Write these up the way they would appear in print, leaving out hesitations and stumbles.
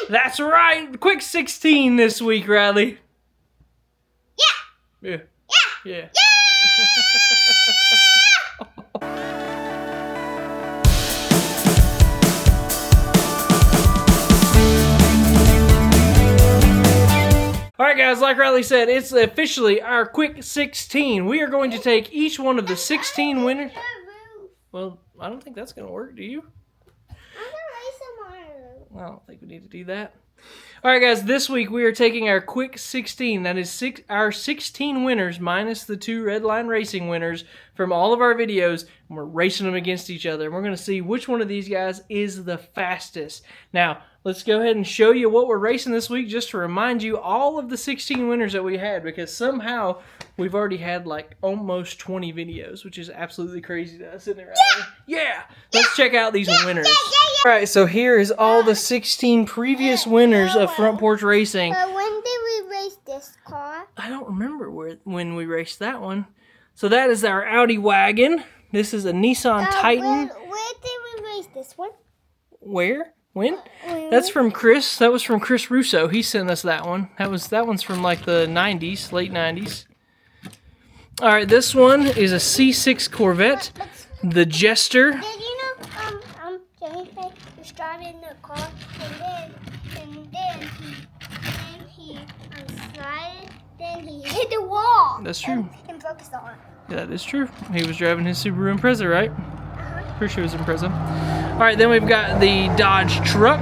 That's right. Quick 16 this week, Riley. Yeah. Yeah. Yeah. Alright guys, like Riley said, it's officially our quick 16. We are going to take each one of the 16 winners. Well, I don't think that's going to work, do you? I don't think we need to do that. Alright guys, this week we are taking our quick 16. That is our 16 winners minus the 2 Red Line Racing winners from all of our videos. And we're racing them against each other. And we're going to see which one of these guys is the fastest. Now, let's go ahead and show you what we're racing this week just to remind you all of the 16 winners that we had, because somehow we've already had like almost 20 videos, which is absolutely crazy to us, isn't it, right? Yeah! Let's check out these winners. Alright, so here is all the 16 previous winners of Front Porch Racing. When did we race this car? I don't remember when we raced that one. So that is our Audi wagon. This is a Nissan Titan. Where did we race this one? Where? When? That's from Chris. That was from Chris Russo. He sent us that one. That one's from like the 90s, late 90s. All right, this one is a C6 Corvette, the Jester. Did you know, Jamie was driving the car, and then he slided, then he hit the wall. That's true. And broke his arm. Yeah, that is true. He was driving his Subaru Impreza, right? Pretty sure it was Impreza. All right, then we've got the Dodge truck.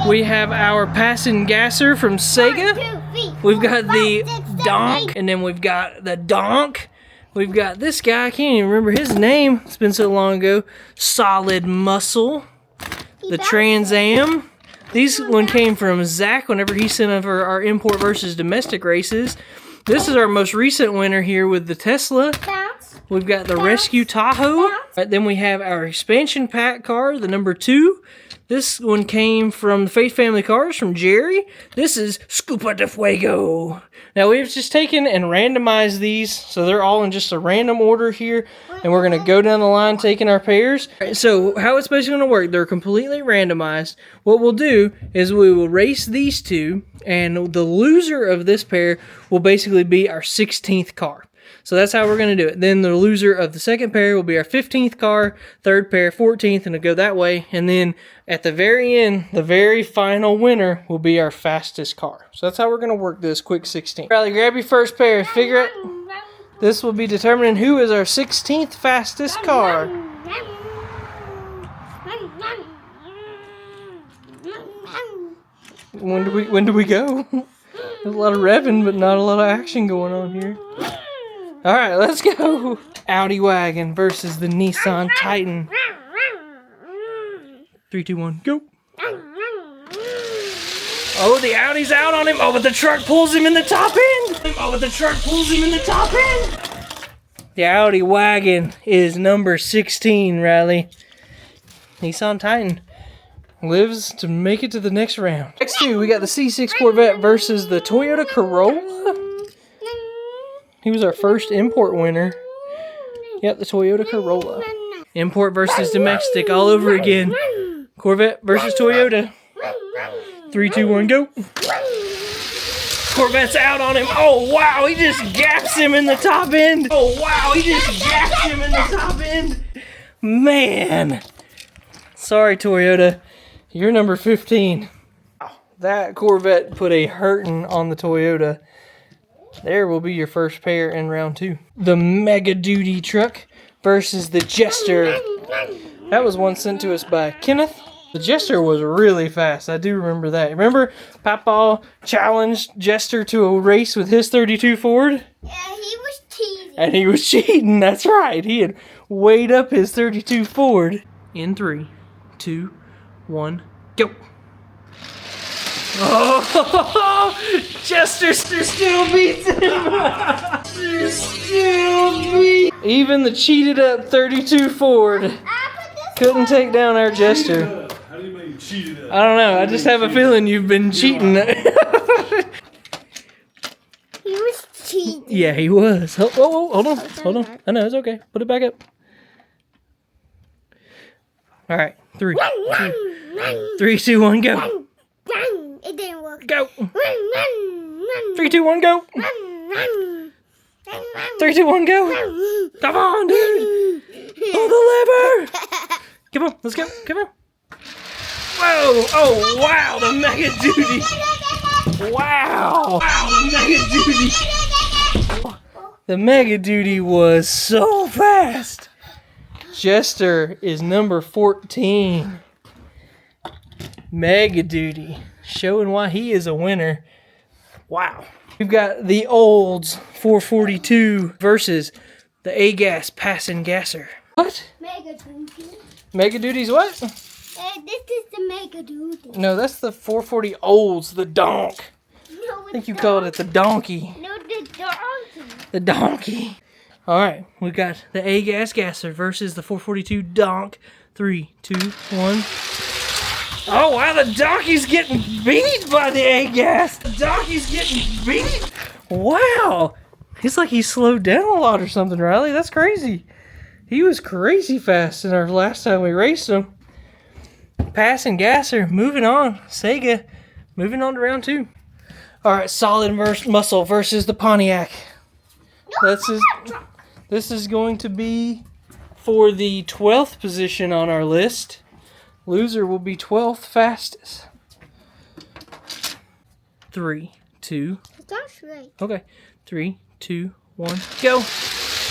We have our Passin Gasser from Sega. 1, 2, 3, We've got 4, the 5, 6, 7, Donk, 8. and then we've got the Donk. We've got this guy, I can't even remember his name. It's been so long ago. Solid Muscle. The Trans Am. These one came from Zach whenever he sent over our import versus domestic races. This is our most recent winner here with the Tesla. Bounce. We've got the Rescue Tahoe. Right, then we have our expansion pack car, the number 2. This one came from the Faith Family Cars from Jerry. This is Scupa de Fuego. Now we've just taken and randomized these, so they're all in just a random order here, and we're gonna go down the line taking our pairs. So how it's basically gonna work, they're completely randomized. What we'll do is we will race these two, and the loser of this pair will basically be our 16th car. So that's how we're going to do it. Then the loser of the second pair will be our 15th car, third pair, 14th, and it'll go that way. And then at the very end, the very final winner will be our fastest car. So that's how we're going to work this quick 16. Riley, grab your first pair. Figure it. This will be determining who is our 16th fastest car. When do we go? There's a lot of revving, but not a lot of action going on here. All right, let's go. Audi wagon versus the Nissan Titan. 3, 2, 1, go. Oh, the Audi's out on him. Oh, but the truck pulls him in the top end. Oh, but the truck pulls him in the top end. The Audi wagon is number 16, Riley. Nissan Titan lives to make it to the next round. Next two, we got the C6 Corvette versus the Toyota Corolla. He was our first import winner. Yep, the Toyota Corolla. Import versus domestic all over again. Corvette versus Toyota. 3, 2, 1, go. Corvette's out on him. Oh, wow, he just gaps him in the top end. Oh, wow, he just gaps him in the top end. Man. Sorry, Toyota. You're number 15. That Corvette put a hurtin' on the Toyota. There will be your first pair in round 2. The Mega Duty truck versus the Jester. That was one sent to us by Kenneth. The Jester was really fast. I do remember that. Remember Papa challenged Jester to a race with his 32 Ford? Yeah, he was cheating. And he was cheating. That's right. He had weighed up his 32 Ford. In 3, 2, 1, go. Oh, Chester still beats him. Even the cheated up 32 Ford couldn't take down our Jester. How do you mean cheated up? I don't know. I just have a feeling you've been cheating. He was cheating. Yeah, he was. Oh, hold on. I know, it's okay. Put it back up. All right, 3, 2, 1, go. It's go. 3, 2, 1, go. 3, 2, 1, go. Come on, dude. Pull the lever. Come on, let's go. Come on. Whoa. Oh, wow. The Mega Duty. Wow. Wow, the Mega Duty. The Mega Duty was so fast. Jester is number 14. Mega Duty. Showing why he is a winner. Wow. We've got the Olds 442 versus the A-Gas Passing Gasser. What? Mega Duty. Mega Duty's what? This is the Mega Duty. No, that's the 440 Olds, the donk. No, I think you called it the donkey. No, the donkey. The donkey. Alright, we got the A-Gas Gasser versus the 442 donk. 3, 2, 1. Oh wow, the donkey's getting beat by the A-Gas. The donkey's getting beat. Wow. It's like he slowed down a lot or something, Riley. That's crazy. He was crazy fast in our last time we raced him. Passing Gasser, moving on. Sega, moving on to round 2. Alright, Solid Muscle versus the Pontiac. This is going to be for the 12th position on our list. Loser will be 12th fastest. 3, 2. That's right. Okay. 3, 2, 1, go.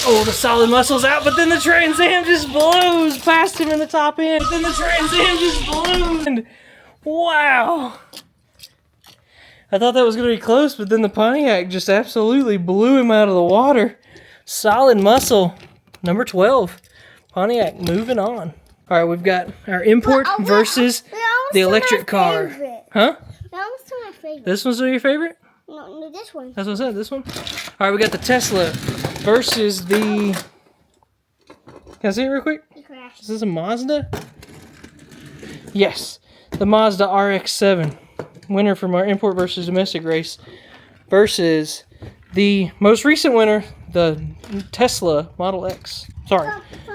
Oh, the Solid Muscle's out, but then the Trans Am just blows past him in the top end. Then the Trans Am just blows. And wow. I thought that was going to be close, but then the Pontiac just absolutely blew him out of the water. Solid Muscle, number 12. Pontiac moving on. All right, we've got our import versus the electric car. Huh? That was my favorite. This one's your favorite? No, this one. That's what I said, this one? All right, we got the Tesla versus the... Can I see it real quick? It crashed. Is this a Mazda? Yes, the Mazda RX-7. Winner from our import versus domestic race. Versus the most recent winner, the Tesla Model X. Sorry,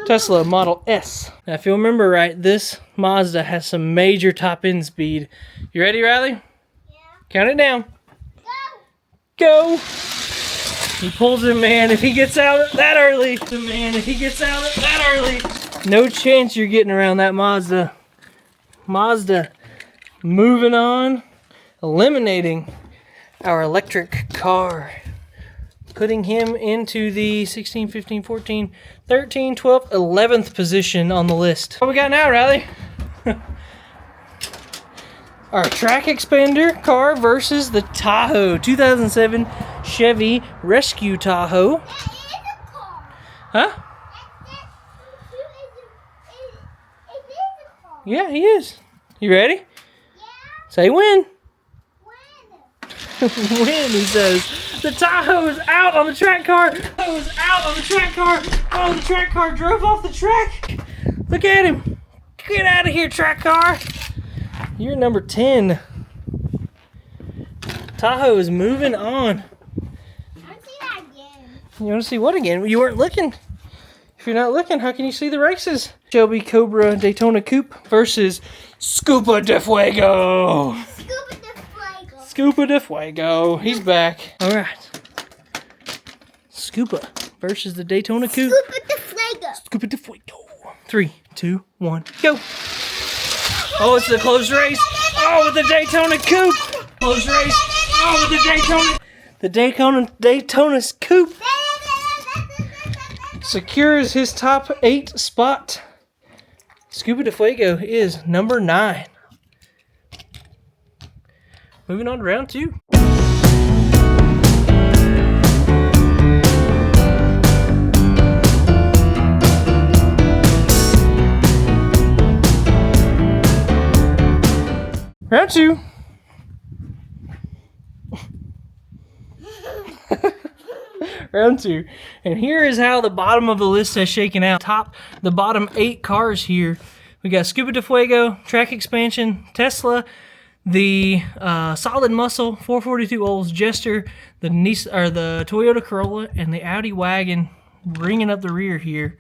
Tesla Model S. Now, if you'll remember right, this Mazda has some major top end speed. You ready, Riley? Yeah. Count it down. Go. Go! He pulls him, man, if he gets out that early. Man, if he gets out that early. No chance you're getting around that Mazda. Mazda moving on, eliminating our electric car. Putting him into the 16, 15, 14, 13, 12, 11th position on the list. What we got now, Riley? Our track expander car versus the Tahoe. 2007 Chevy Rescue Tahoe. That is a car. Huh? It is a car. Yeah, he is. You ready? Yeah. Say when. When? When, he says. The Tahoe is out on the track car. Tahoe is out on the track car. Oh, the track car drove off the track. Look at him. Get out of here, track car. You're number 10. Tahoe is moving on. I want to see that again. You want to see what again? You weren't looking. If you're not looking, how can you see the races? Shelby Cobra Daytona Coupe versus Scupa de Fuego. Scuba de Fuego. Scupa de Fuego. He's back. All right. Scupa versus the Daytona Coupe. Scuba de Fuego. Scupa de Fuego. 3, 2, 1, go. Oh, it's a close race. Oh, with the Daytona Coupe. Close race. Oh, with the Daytona. The Daytona's Coupe secures his top 8 spot. Scuba de Fuego is number 9. Moving on to round 2. Round 2. Round 2. And here is how the bottom of the list has shaken out. The bottom 8 cars here. We got Scuba de Fuego, Track Expansion, Tesla, the Solid Muscle, 442 Olds, Jester, the Toyota Corolla, and the Audi Wagon bringing up the rear here.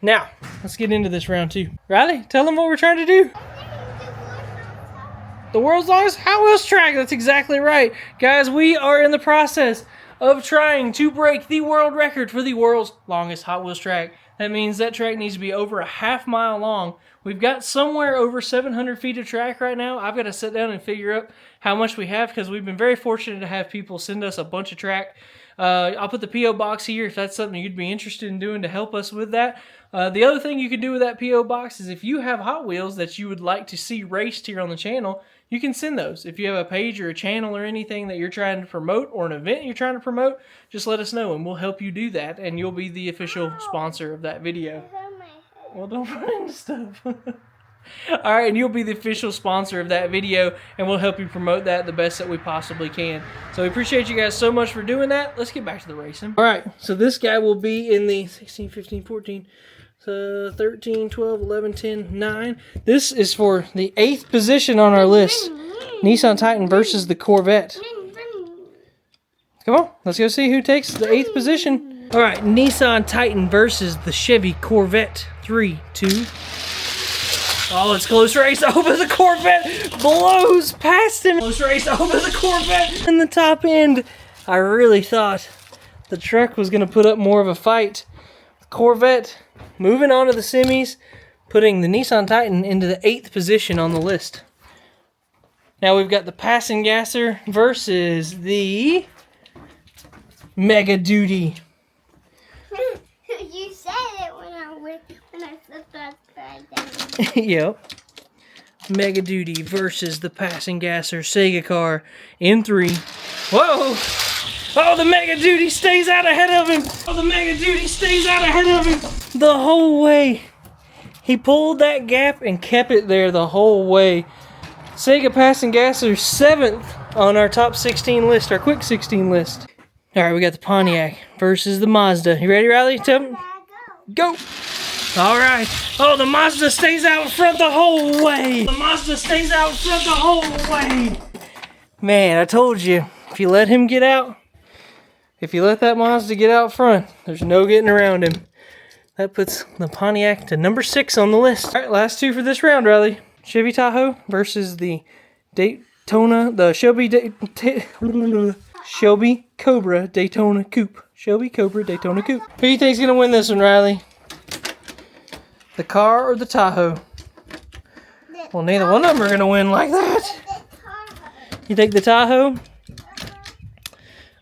Now, let's get into this round 2. Riley, tell them what we're trying to do. The world's longest Hot Wheels track. That's exactly right. Guys, we are in the process of trying to break the world record for the world's longest Hot Wheels track. That means that track needs to be over a half-mile long. We've got somewhere over 700 feet of track right now. I've got to sit down and figure out how much we have because we've been very fortunate to have people send us a bunch of track. I'll put the P.O. box here if that's something you'd be interested in doing to help us with that. The other thing you can do with that P.O. box is if you have Hot Wheels that you would like to see raced here on the channel, you can send those. If you have a page or a channel or anything that you're trying to promote or an event you're trying to promote, just let us know and we'll help you do that and you'll be the official sponsor of that video. Well, don't run into stuff. Alright, and you'll be the official sponsor of that video and we'll help you promote that the best that we possibly can. So we appreciate you guys so much for doing that. Let's get back to the racing. Alright, so this guy will be in the 16, 15, 14... 13, 12, 11, 10, 9. This is for the 8th position on our list. Nissan Titan versus the Corvette. Come on, let's go see who takes the 8th position. All right, Nissan Titan versus the Chevy Corvette. 3, 2. Oh, it's close race. I hope the Corvette blows past him. Close race. I hope the Corvette in the top end. I really thought the truck was going to put up more of a fight. Corvette moving on to the semis, putting the Nissan Titan into the 8th position on the list. Now we've got the Passion Gasser versus the Mega Duty. You said it when I flipped upside down. Yep. Mega Duty versus the Passion Gasser Sega car in 3. Whoa! Oh, the Mega Duty stays out ahead of him. Oh, the Mega Duty stays out ahead of him the whole way. He pulled that gap and kept it there the whole way. Sega Passion Gasser 7th on our top 16 list, our quick 16 list. All right, we got the Pontiac versus the Mazda. You ready, Riley? Tell me. Go. All right. Oh, the Mazda stays out front the whole way. The Mazda stays out front the whole way. Man, I told you, if you let him get out, if you let that Mazda get out front, there's no getting around him. That puts the Pontiac to number 6 on the list. All right, last 2 for this round, Riley. Chevy Tahoe versus the Daytona, the Shelby Cobra Daytona Coupe. Shelby Cobra Daytona Coupe. Who do you think's gonna win this one, Riley? The car or the Tahoe? Well, neither one of them are gonna win like that. You think the Tahoe?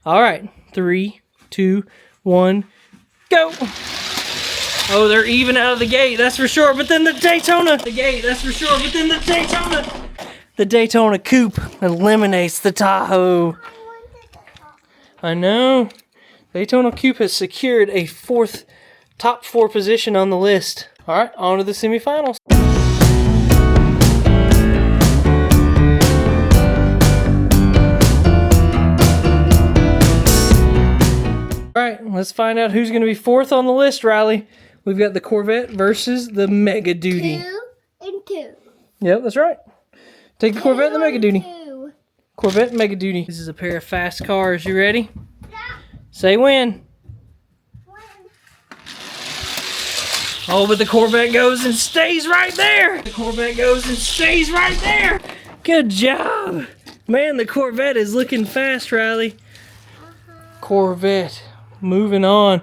All right. 3, 2, 1, go! Oh, they're even out of the gate, that's for sure. But then the Daytona, the Daytona Coupe eliminates the Tahoe. I know. Daytona Coupe has secured a top 4 position on the list. All right, on to the semifinals. All right, let's find out who's going to be 4th on the list, Riley. We've got the Corvette versus the Mega Duty. 2 and 2. Yep, that's right. Take the Corvette and the Mega Duty. Corvette and Mega Duty. This is a pair of fast cars. You ready? Yeah. Say when. Oh, but the Corvette goes and stays right there. The Corvette goes and stays right there. Good job. Man, the Corvette is looking fast, Riley. Corvette. Moving on,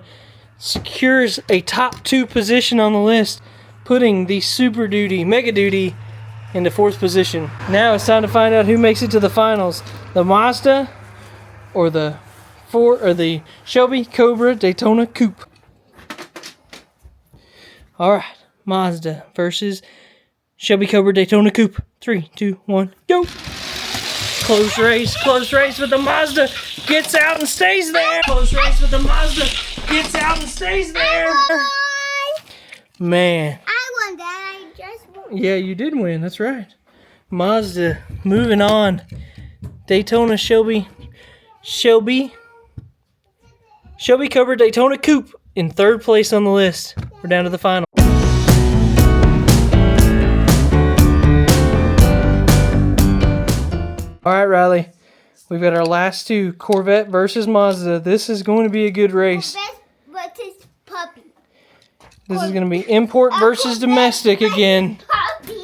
secures a top 2 position on the list, putting the Super Duty, Mega Duty, into 4th position. Now it's time to find out who makes it to the finals: the Mazda or the Shelby Cobra Daytona Coupe. All right, Mazda versus Shelby Cobra Daytona Coupe. 3, 2, 1, go! Close race, but the Mazda gets out and stays there. Close race, but the Mazda gets out and stays there. Man. I won that. I just won. Yeah, you did win. That's right. Mazda moving on. Daytona Shelby Cobra Daytona Coupe in 3rd place on the list. We're down to the final. All right, Riley. We've got our last 2, Corvette versus Mazda. This is going to be a good race. Corvette versus puppy. This is going to be import versus domestic again. Puppy.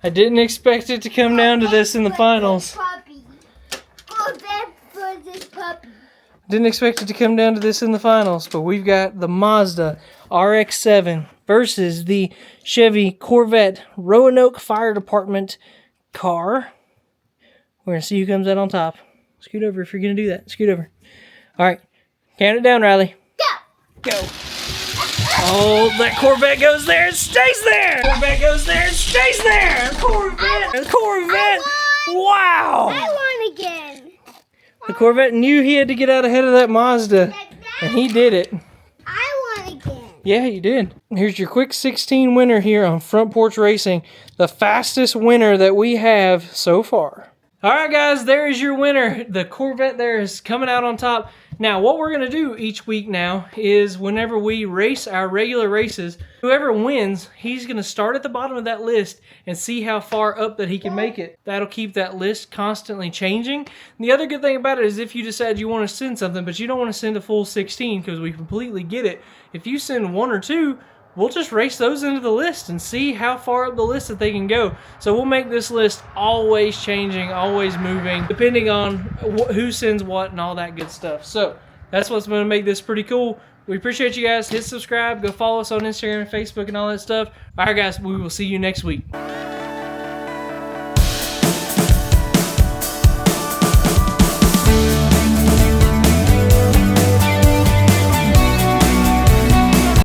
I didn't expect it to come down to this in the finals. Puppy. Corvette versus puppy. Didn't expect it to come down to this in the finals, but we've got the Mazda RX-7 versus the Chevy Corvette Roanoke Fire Department car. We're going to see who comes out on top. Scoot over if you're going to do that. Scoot over. All right. Count it down, Riley. Go. Go. Oh, that Corvette goes there and stays there. Corvette goes there and stays there. Corvette. Corvette. Wow. I won again. The Corvette knew he had to get out ahead of that Mazda, and he did it. I won again. Yeah, you did. Here's your quick 16 winner here on Front Porch Racing. The fastest winner that we have so far. All right, guys, there is your winner. The Corvette there is coming out on top. Now, what we're going to do each week now is whenever we race our regular races, whoever wins, he's going to start at the bottom of that list and see how far up that he can make it. That'll keep that list constantly changing. And the other good thing about it is if you decide you want to send something, but you don't want to send a full 16 because we completely get it. If you send 1 or 2, we'll just race those into the list and see how far up the list that they can go. So we'll make this list always changing, always moving, depending on who sends what and all that good stuff. So that's what's going to make this pretty cool. We appreciate you guys. Hit subscribe. Go follow us on Instagram and Facebook and all that stuff. All right, guys, we will see you next week.